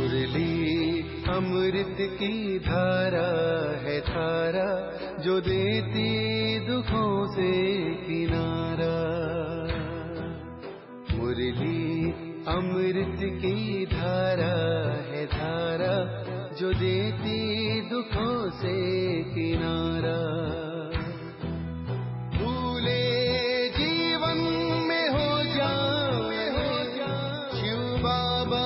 मुरली अमृत की धारा है धारा, जो देती दुखों से किनारा। मुरली अमृत की धारा है धारा, जो देती दुखों से किनारा। भूले जीवन में हो जाए शिव बाबा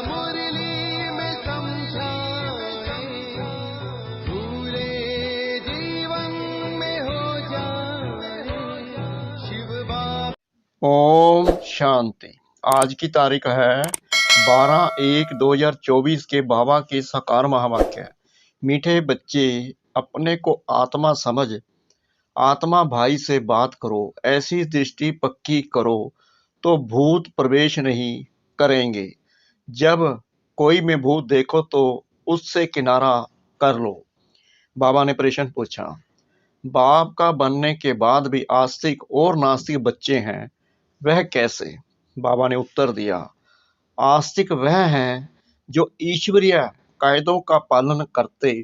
मुरली में समझाए। भूले जीवन में हो जाए शिव बाबा। ओम शांति। आज की तारीख है 12/1/2024 के बाबा के साकार महावाक्य। मीठे बच्चे, अपने को आत्मा समझ आत्मा भाई से बात करो, ऐसी दृष्टि पक्की करो तो भूत प्रवेश नहीं करेंगे। जब कोई में भूत देखो तो उससे किनारा कर लो। बाबा ने प्रश्न पूछा, बाप का बनने के बाद भी आस्तिक और नास्तिक बच्चे हैं, वह कैसे? बाबा ने उत्तर दिया, आस्तिक वह हैं जो ईश्वरीय कायदों का पालन करते,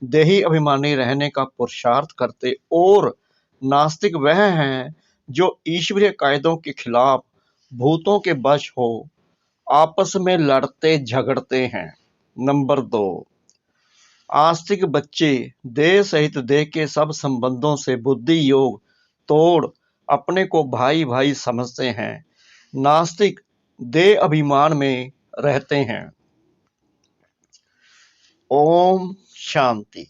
देही अभिमानी रहने का पुरुषार्थ करते, और नास्तिक वह हैं जो ईश्वरीय कायदों के खिलाफ भूतों के वश हो आपस में लड़ते झगड़ते हैं। नंबर 2, आस्तिक बच्चे देह सहित देह के सब संबंधों से बुद्धि योग तोड़ अपने को भाई भाई समझते हैं। नास्तिक देह अभिमान में रहते हैं। ओम शांति।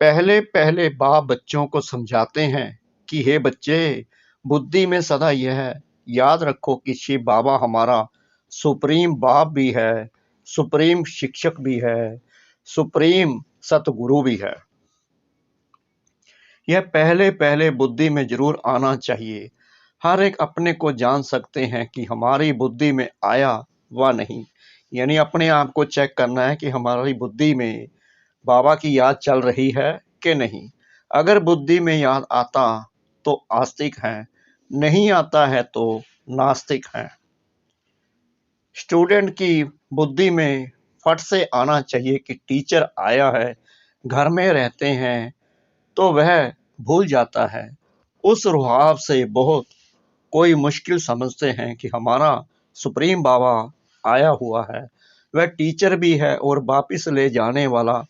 पहले पहले बाप बच्चों को समझाते हैं कि हे बच्चे, बुद्धि में सदा यह याद रखो कि शिव बाबा हमारा सुप्रीम बाप भी है, सुप्रीम शिक्षक भी है, सुप्रीम सतगुरु भी है। यह पहले पहले बुद्धि में जरूर आना चाहिए। हर एक अपने को जान सकते हैं कि हमारी बुद्धि में आया व नहीं, यानी अपने आप को चेक करना है कि हमारी बुद्धि में बाबा की याद चल रही है कि नहीं। अगर बुद्धि में याद आता तो आस्तिक हैं, नहीं आता है तो नास्तिक हैं। स्टूडेंट की बुद्धि में फट से आना चाहिए कि टीचर आया है, घर में रहते हैं, तो वह भूल जाता है। उस रुहाब से बहुत कोई मुश्किल समझते हैं कि हमारा सुप्रीम बाबा आया हुआ है, वह टीचर भी है और वापिस ले जाने वाला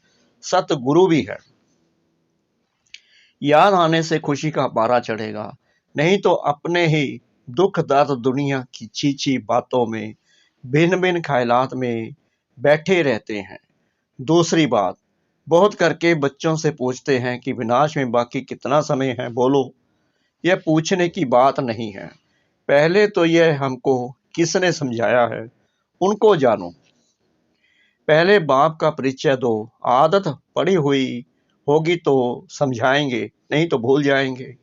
सतगुरु भी है। याद आने से खुशी का पारा चढ़ेगा, नहीं तो अपने ही दुख दर्द दुनिया की छीछी बातों में भिन्न भिन्न ख्यालात में बैठे रहते हैं। दूसरी बात, बहुत करके बच्चों से पूछते हैं कि विनाश में बाकी कितना समय है, बोलो। यह पूछने की बात नहीं है। पहले तो यह हमको किसने समझाया है, उनको जानो। पहले बाप का परिचय दो। आदत पड़ी हुई होगी तो समझाएंगे, नहीं तो भूल जाएंगे।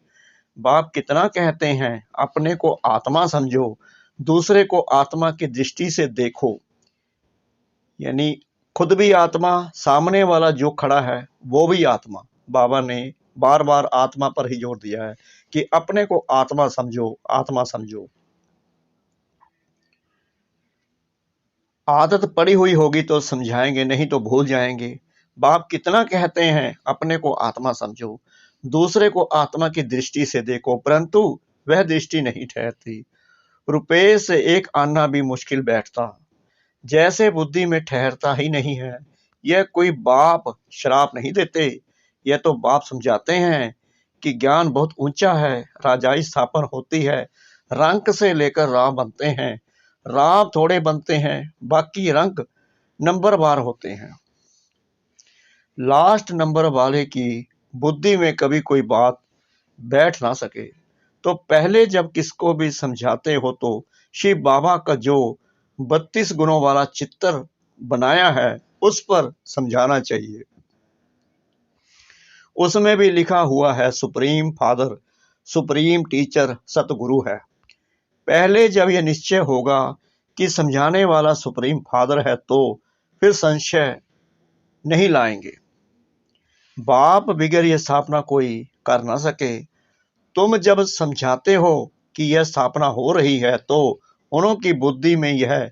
बाप कितना कहते हैं, अपने को आत्मा समझो, दूसरे को आत्मा की दृष्टि से देखो। यानी खुद भी आत्मा, सामने वाला जो खड़ा है वो भी आत्मा। बाबा ने बार बार आत्मा पर ही जोर दिया है कि अपने को आत्मा समझो, आत्मा समझो। आदत पड़ी हुई होगी तो समझाएंगे, नहीं तो भूल जाएंगे। बाप कितना कहते हैं, अपने को आत्मा समझो, दूसरे को आत्मा की दृष्टि से देखो, परंतु वह दृष्टि नहीं ठहरती। रुपये से एक आना भी मुश्किल बैठता, जैसे बुद्धि में ठहरता ही नहीं है। यह कोई बाप श्राप नहीं देते, यह तो बाप समझाते हैं कि ज्ञान बहुत ऊंचा है, राजाई स्थापन होती है, रंक से लेकर राम बनते हैं, राम थोड़े बनते हैं, बाकी रंक नंबरवार होते हैं। लास्ट नंबर वाले की बुद्धि में कभी कोई बात बैठ ना सके, तो पहले जब किसको भी समझाते हो तो शिव बाबा का जो 32 गुणों वाला चित्र बनाया है उस पर समझाना चाहिए। उसमें भी लिखा हुआ है सुप्रीम फादर, सुप्रीम टीचर सतगुरु है। पहले जब यह निश्चय होगा कि समझाने वाला सुप्रीम फादर है तो फिर संशय नहीं लाएंगे। बाप बिगर यह स्थापना कोई कर ना सके। तुम जब समझाते हो कि यह स्थापना हो रही है तो उन्हों की बुद्धि में यह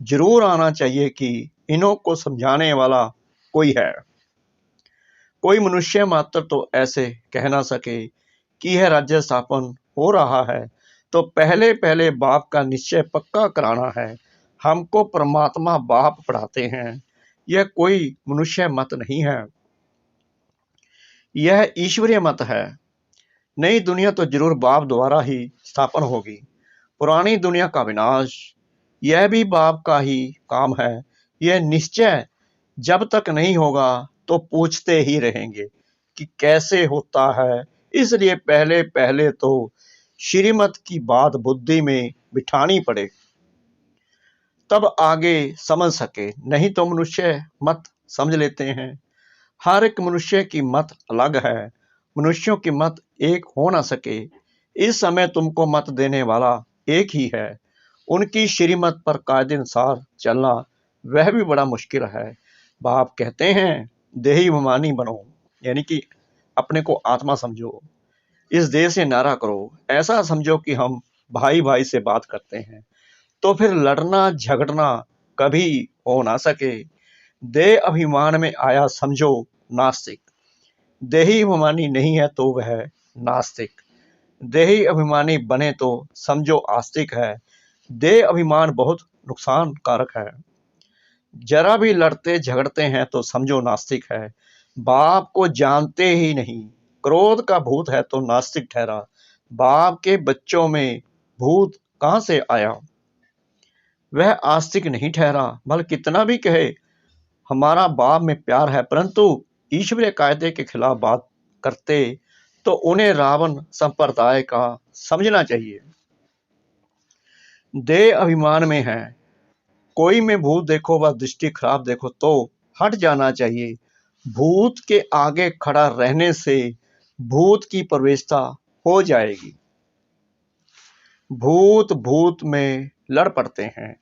जरूर आना चाहिए कि इन्हों को समझाने वाला कोई है। कोई मनुष्य मात्र तो ऐसे कह ना सके कि यह राज्य स्थापन हो रहा है तो पहले पहले बाप का निश्चय पक्का कराना है। हमको परमात्मा बाप पढ़ाते हैं, यह कोई मनुष्य मत नहीं है, यह ईश्वरीय मत है। नई दुनिया तो जरूर बाप द्वारा ही स्थापन होगी, पुरानी दुनिया का विनाश यह भी बाप का ही काम है। यह निश्चय जब तक नहीं होगा तो पूछते ही रहेंगे कि कैसे होता है। इसलिए पहले पहले तो श्रीमत की बात बुद्धि में बिठानी पड़े, तब आगे समझ सके। नहीं तो मनुष्य मत समझ लेते हैं। हर एक मनुष्य की मत अलग है, मनुष्यों की मत एक हो ना सके। इस समय तुमको मत देने वाला एक ही है, उनकी श्रीमत पर कायदे अनुसार चलना वह भी बड़ा मुश्किल है। बाप कहते हैं देही अभिमानी बनो, यानी कि अपने को आत्मा समझो, इस देह से नारा करो, ऐसा समझो कि हम भाई भाई से बात करते हैं, तो फिर लड़ना झगड़ना कभी हो ना सके। देह अभिमान में आया समझो नास्तिक, देही अभिमानी नहीं है तो वह नास्तिक। देही अभिमानी बने तो समझो आस्तिक है। देह अभिमान बहुत नुकसान कारक है, जरा भी लड़ते झगड़ते हैं तो समझो नास्तिक है। बाप को जानते ही नहीं, क्रोध का भूत है तो नास्तिक ठहरा। बाप के बच्चों में भूत कहां से आया, वह आस्तिक नहीं ठहरा। भले कितना भी कहे हमारा बाप में प्यार है, परंतु ईश्वरीय कायदे के खिलाफ बात करते तो उन्हें रावण संप्रदाय का समझना चाहिए। देह अभिमान में है, कोई में भूत देखो व दृष्टि खराब देखो तो हट जाना चाहिए। भूत के आगे खड़ा रहने से भूत की प्रवेशता हो जाएगी। भूत भूत में लड़ पड़ते हैं।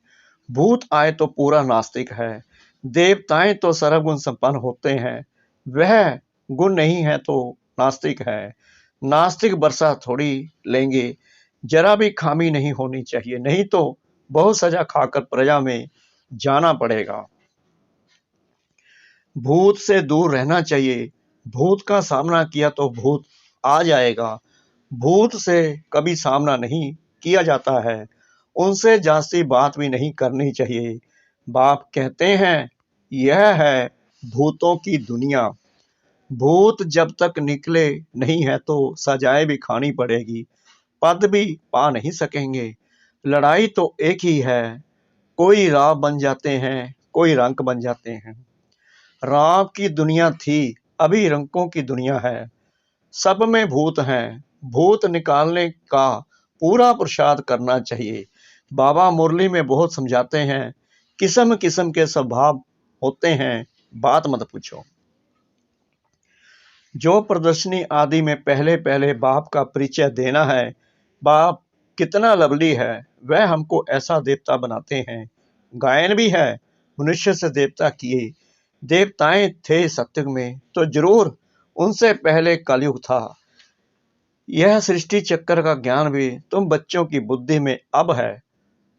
भूत आए तो पूरा नास्तिक है। देवताएं तो सर्वगुण संपन्न होते हैं, वह गुण नहीं है तो नास्तिक है। नास्तिक वर्षा थोड़ी लेंगे, जरा भी खामी नहीं होनी चाहिए, नहीं तो बहुत सजा खाकर प्रजा में जाना पड़ेगा। भूत से दूर रहना चाहिए। भूत का सामना किया तो भूत आ जाएगा। भूत से कभी सामना नहीं किया जाता है, उनसे जास्ती बात भी नहीं करनी चाहिए। बाप कहते हैं यह है भूतों की दुनिया। भूत जब तक निकले नहीं है तो सजाएं भी खानी पड़ेगी, पद भी पा नहीं सकेंगे। लड़ाई तो एक ही है, कोई राव बन जाते हैं, कोई रंक बन जाते हैं। राव की दुनिया थी, अभी रंकों की दुनिया है। सब में भूत हैं, भूत निकालने का पूरा पुरुषार्थ करना चाहिए। बाबा मुरली में बहुत समझाते हैं, किस्म किस्म के स्वभाव होते हैं, बात मत पूछो। जो प्रदर्शनी आदि में पहले पहले बाप का परिचय देना है, बाप कितना लवली है, वह हमको ऐसा देवता बनाते हैं। गायन भी है, मनुष्य से देवता किए। देवताएं थे सत्युग में तो जरूर उनसे पहले कलयुग था। यह सृष्टि चक्र का ज्ञान भी तुम बच्चों की बुद्धि में अब है,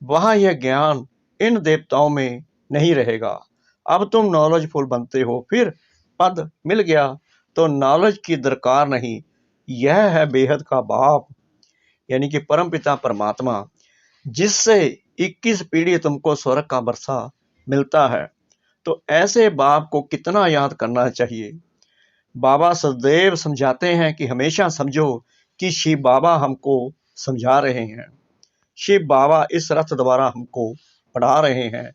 वहां यह ज्ञान इन देवताओं में नहीं रहेगा। अब तुम नॉलेजफुल बनते हो, फिर पद मिल गया तो नॉलेज की दरकार नहीं। यह है बेहद का बाप, यानी कि परमपिता परमात्मा, जिससे 21 पीढ़ी तुमको स्वर्ग का वर्षा मिलता है। तो ऐसे बाप को कितना याद करना चाहिए। बाबा सदैव समझाते हैं कि हमेशा समझो कि शिव बाबा हमको समझा रहे हैं। शिव बाबा इस रथ द्वारा हमको पढ़ा रहे हैं।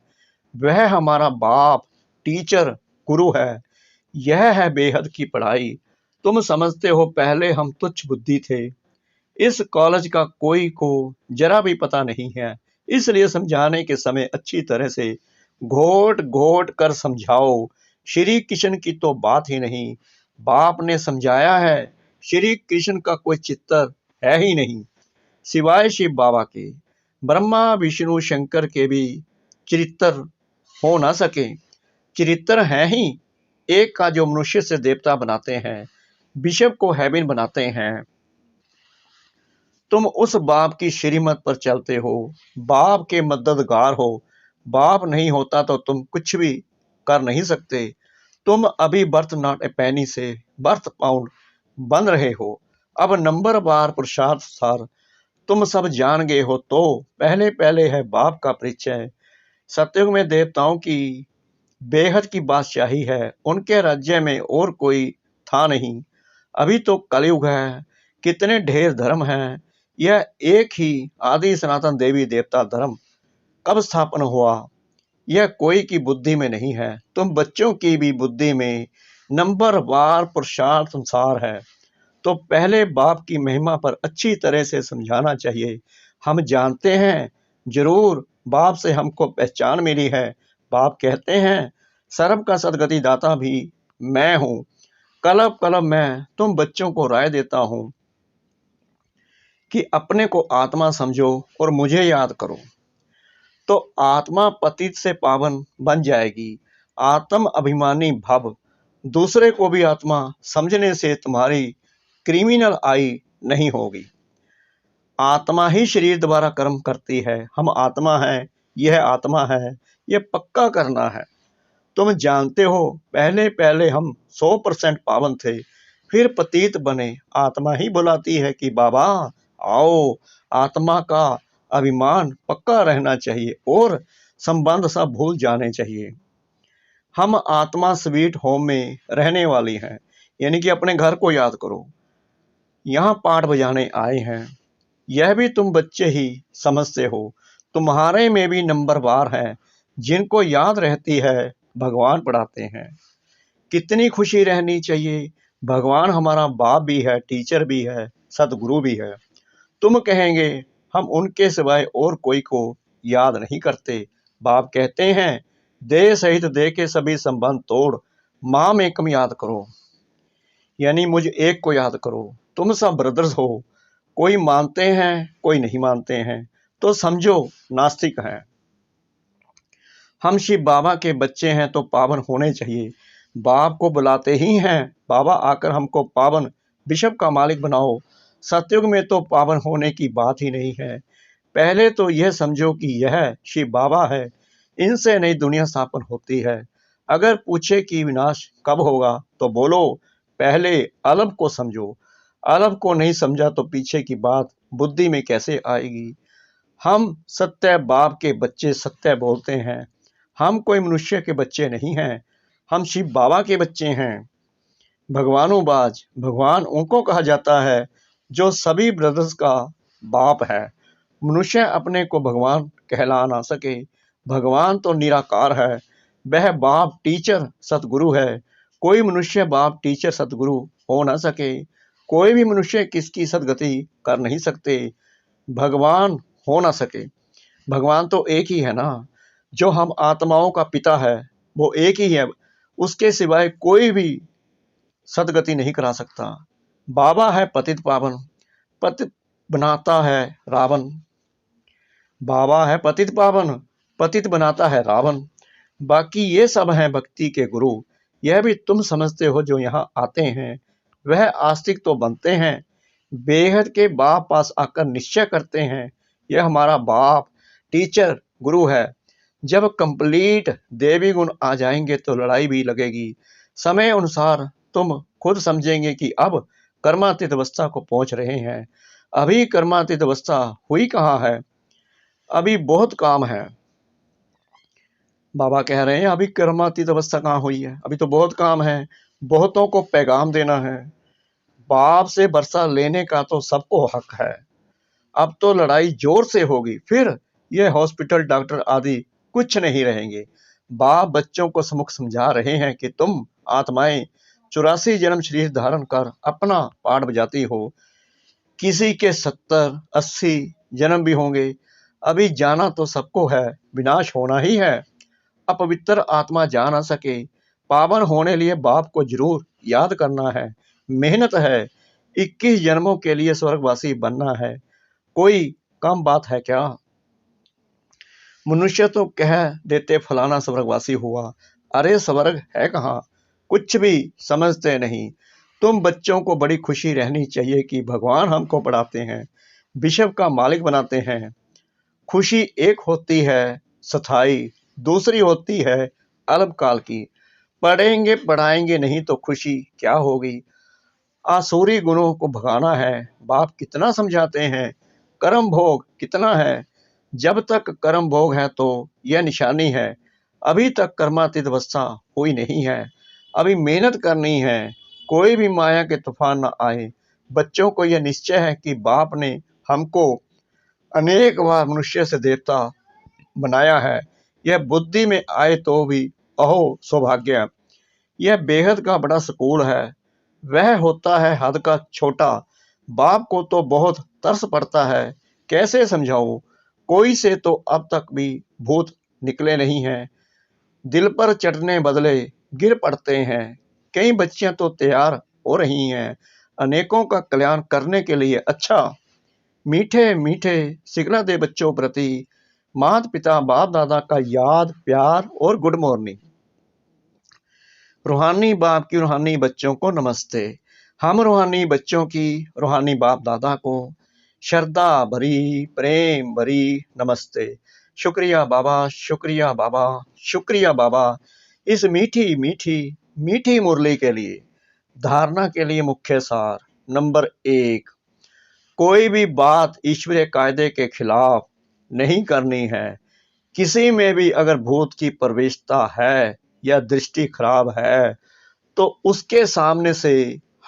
वह हमारा बाप, टीचर, गुरु है। यह है बेहद की पढ़ाई। तुम समझते हो पहले हम तुच्छ बुद्धि थे, इस कॉलेज का कोई को जरा भी पता नहीं है, इसलिए समझाने के समय अच्छी तरह से घोट घोट कर समझाओ। श्री कृष्ण की तो बात ही नहीं, बाप ने समझाया है श्री कृष्ण का कोई चित्र है ही नहीं सिवाय शिव बाबा के। ब्रह्मा विष्णु शंकर के भी चरित्र हो ना सके, चरित्र है ही एक का जो मनुष्य से देवता बनाते हैं, बिशप को हेवन बनाते हैं। तुम उस बाप की श्रीमत पर चलते हो, बाप के मददगार हो। बाप नहीं होता तो तुम कुछ भी कर नहीं सकते। तुम अभी बर्थ नॉट ए पेनी से बर्थ पाउंड बन रहे हो। अब नंबर बार पुरुषार्थ सार तुम सब जान गए हो तो पहले पहले है बाप का परिचय। सतयुग में देवताओं की बेहद की बादशाही है, उनके राज्य में और कोई था नहीं। अभी तो कलयुग है, कितने ढेर धर्म हैं। यह एक ही आदि सनातन देवी देवता धर्म कब स्थापन हुआ, यह कोई की बुद्धि में नहीं है, तुम बच्चों की भी बुद्धि में नंबर वार पुरुषार्थ अनुसार है। तो पहले बाप की महिमा पर अच्छी तरह से समझाना चाहिए। हम जानते हैं जरूर बाप से हमको पहचान मिली है। बाप कहते हैं सर्व का सदगति दाता भी मैं हूँ। कलब कलब मैं तुम बच्चों को राय देता हूँ कि अपने को आत्मा समझो और मुझे याद करो, तो आत्मा पतित से पावन बन जाएगी। आत्म अभिमानी भव, दूसरे को भी आत्मा समझने से तुम्हारी क्रिमिनल आई नहीं होगी। आत्मा ही शरीर द्वारा कर्म करती है। हम आत्मा है, यह आत्मा है, यह पक्का करना है। तुम जानते हो पहले पहले हम 100% पावन थे, फिर पतित बने। आत्मा ही बुलाती है कि बाबा आओ। आत्मा का अभिमान पक्का रहना चाहिए और संबंध सब भूल जाने चाहिए। हम आत्मा स्वीट होम में रहने वाली हैं, यानी कि अपने घर को याद करो। यहाँ पाठ बजाने आए हैं, यह भी तुम बच्चे ही समझते हो। तुम्हारे में भी नंबर वार है, जिनको याद रहती है भगवान पढ़ाते हैं। कितनी खुशी रहनी चाहिए, भगवान हमारा बाप भी है, टीचर भी है, सदगुरु भी है। तुम कहेंगे हम उनके सिवाय और कोई को याद नहीं करते। बाप कहते हैं देह सहित देह के सभी संबंध तोड़ माम एकम याद करो, यानी मुझ एक को याद करो। तुम सब ब्रदर्स हो, कोई मानते हैं कोई नहीं मानते हैं, तो समझो नास्तिक हैं। हम शिव बाबा के बच्चे हैं तो पावन होने चाहिए। बाप को बुलाते ही हैं, बाबा आकर हमको पावन विश्व का मालिक बनाओ। सतयुग में तो पावन होने की बात ही नहीं है। पहले तो यह समझो कि यह शिव बाबा है, इनसे नई दुनिया स्थापन होती है। अगर पूछे कि विनाश कब होगा तो बोलो पहले अलग को समझो। अलग को नहीं समझा तो पीछे की बात बुद्धि में कैसे आएगी। हम सत्य बाप के बच्चे सत्य बोलते हैं। हम कोई मनुष्य के बच्चे नहीं हैं, हम शिव बाबा के बच्चे हैं। भगवानोबाज, भगवान उनको कहा जाता है जो सभी ब्रदर्स का बाप है। मनुष्य अपने को भगवान कहला ना सके। भगवान तो निराकार है, वह बाप टीचर सतगुरु है। कोई मनुष्य बाप टीचर सतगुरु हो ना सके। कोई भी मनुष्य किसकी सदगति कर नहीं सकते, भगवान हो ना सके। भगवान तो एक ही है ना, जो हम आत्माओं का पिता है वो एक ही है, उसके सिवाय कोई भी सदगति नहीं करा सकता। बाबा है पतित पावन, पतित बनाता है रावण। बाबा है पतित पावन, पतित बनाता है रावण। बाकी ये सब हैं भक्ति के गुरु। यह भी तुम समझते हो जो यहाँ आते हैं वह आस्तिक तो बनते हैं। बेहद के बाप पास आकर निश्चय करते हैं यह हमारा बाप टीचर गुरु है। जब कंप्लीट देवी गुण आ जाएंगे तो लड़ाई भी लगेगी। समय अनुसार तुम खुद समझेंगे कि अब कर्मातीत अवस्था को पहुंच रहे हैं। अभी कर्मातीत अवस्था हुई कहाँ है, अभी बहुत काम है। बाबा कह रहे हैं अभी कर्मातीत अवस्था कहाँ हुई है, अभी तो बहुत काम है। बहुतों को पैगाम देना है। बाप से बरसा लेने का तो सबको हक है। अब तो लड़ाई जोर से होगी, फिर ये हॉस्पिटल डॉक्टर आदि कुछ नहीं रहेंगे। बाप बच्चों को सम्मुख समझा रहे हैं कि तुम आत्माएं 84 जन्म शरीर धारण कर अपना पाठ बजाती हो। किसी के 70-80 जन्म भी होंगे। अभी जाना तो सबको है, विनाश होना ही है। अपवित्र आत्मा जा ना सके। पावन होने लिए बाप को जरूर याद करना है। मेहनत है, 21 जन्मों के लिए स्वर्गवासी बनना है। कोई कम बात है क्या? मनुष्य तो कह देते फलाना स्वर्गवासी हुआ, अरे स्वर्ग है कहाँ, कुछ भी समझते नहीं। तुम बच्चों को बड़ी खुशी रहनी चाहिए कि भगवान हमको पढ़ाते हैं, विश्व का मालिक बनाते हैं। खुशी एक होती है स्थायी, दूसरी होती है अल्पकाल की। पढ़ेंगे पढ़ाएंगे नहीं तो खुशी क्या होगी। आसुरी गुणों को भगाना है, बाप कितना समझाते हैं। कर्म भोग कितना है, जब तक कर्म भोग है तो यह निशानी है। अभी तक कर्मातीत अवस्था हुई नहीं है, अभी मेहनत करनी है, कोई भी माया के तूफान न आए। बच्चों को यह निश्चय है कि बाप ने हमको अनेक बार मनुष्य से देवता बनाया है। यह बुद्धि में आए तो भी अहो सौभाग्य। यह बेहद का बड़ा स्कूल है, वह होता है हद का छोटा। बाप को तो बहुत तरस पड़ता है, कैसे समझाऊं। कोई से तो अब तक भी भूत निकले नहीं हैं। दिल पर चढ़ने बदले गिर पड़ते हैं। कई बच्चियां तो तैयार हो रही हैं अनेकों का कल्याण करने के लिए। अच्छा मीठे मीठे सिखला दे बच्चों प्रति माता पिता बाप दादा का याद प्यार और गुड मॉर्निंग। रूहानी बाप की रूहानी बच्चों को नमस्ते। हम रूहानी बच्चों की रूहानी बाप दादा को श्रद्धा भरी प्रेम भरी नमस्ते। शुक्रिया बाबा, शुक्रिया बाबा, शुक्रिया बाबा इस मीठी मीठी मीठी मुरली के लिए। धारणा के लिए मुख्य सार नंबर 1, कोई भी बात ईश्वरीय कायदे के खिलाफ नहीं करनी है। किसी में भी अगर भूत की प्रवेशता है या दृष्टि खराब है तो उसके सामने से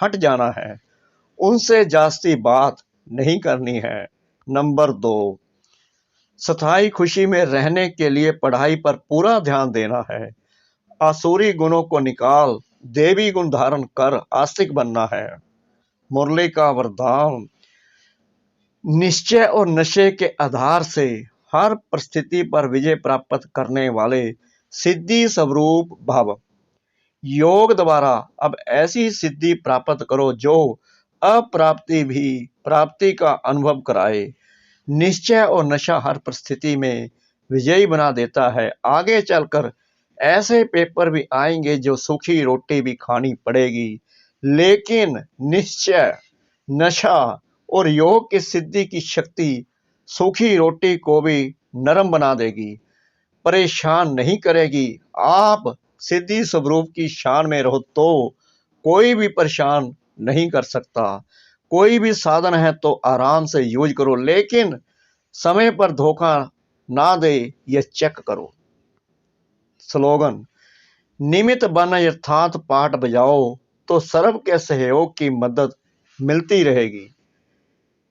हट जाना है, उनसे जास्ती बात नहीं करनी है। नंबर 2, स्थायी खुशी में रहने के लिए पढ़ाई पर पूरा ध्यान देना है। आसुरी गुणों को निकाल देवी गुण धारण कर आस्तिक बनना है। मुरली का वरदान, निश्चय और नशे के आधार से हर परिस्थिति पर विजय प्राप्त करने वाले सिद्धि स्वरूप भव। योग द्वारा अब ऐसी सिद्धि प्राप्त करो जो अप्राप्ति भी प्राप्ति का अनुभव कराए। निश्चय और नशा हर परिस्थिति में विजयी बना देता है। आगे चलकर ऐसे पेपर भी आएंगे जो सूखी रोटी भी खानी पड़ेगी, लेकिन निश्चय नशा और योग की सिद्धि की शक्ति सूखी रोटी को भी नरम बना देगी, परेशान नहीं करेगी। आप सिद्धि स्वरूप की शान में रहो तो कोई भी परेशान नहीं कर सकता। कोई भी साधन है तो आराम से यूज करो, लेकिन समय पर धोखा ना दे यह चेक करो। स्लोगन, निमित्त बन अर्थात पाठ बजाओ तो सर्व के सहयोग की मदद मिलती रहेगी।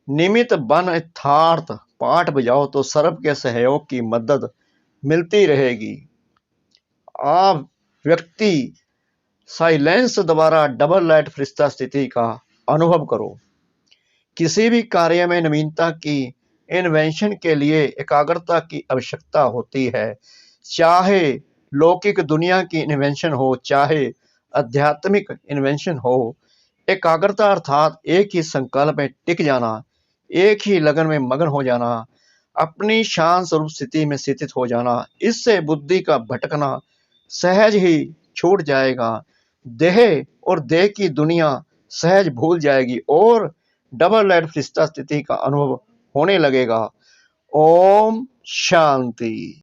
निमित्त बन अर्थात पाठ बजाओ तो सर्व के सहयोग की मदद मिलती रहेगी। आप व्यक्ति साइलेंस द्वारा डबल लाइट फरिश्ता स्थिति का अनुभव करो। किसी भी कार्य में नवीनता की इन्वेंशन के लिए एकाग्रता की आवश्यकता होती है। चाहे लौकिक दुनिया की इन्वेंशन हो, चाहे आध्यात्मिक इन्वेंशन हो, एकाग्रता अर्थात एक ही संकल्प में टिक जाना, एक ही लगन में मगन हो जाना, अपनी शांत स्वरूप स्थिति में स्थित हो जाना। इससे बुद्धि का भटकना सहज ही छूट जाएगा। देह और देह की दुनिया सहज भूल जाएगी और डबल लाइट फरिश्ता स्थिति का अनुभव होने लगेगा। ओम शांति।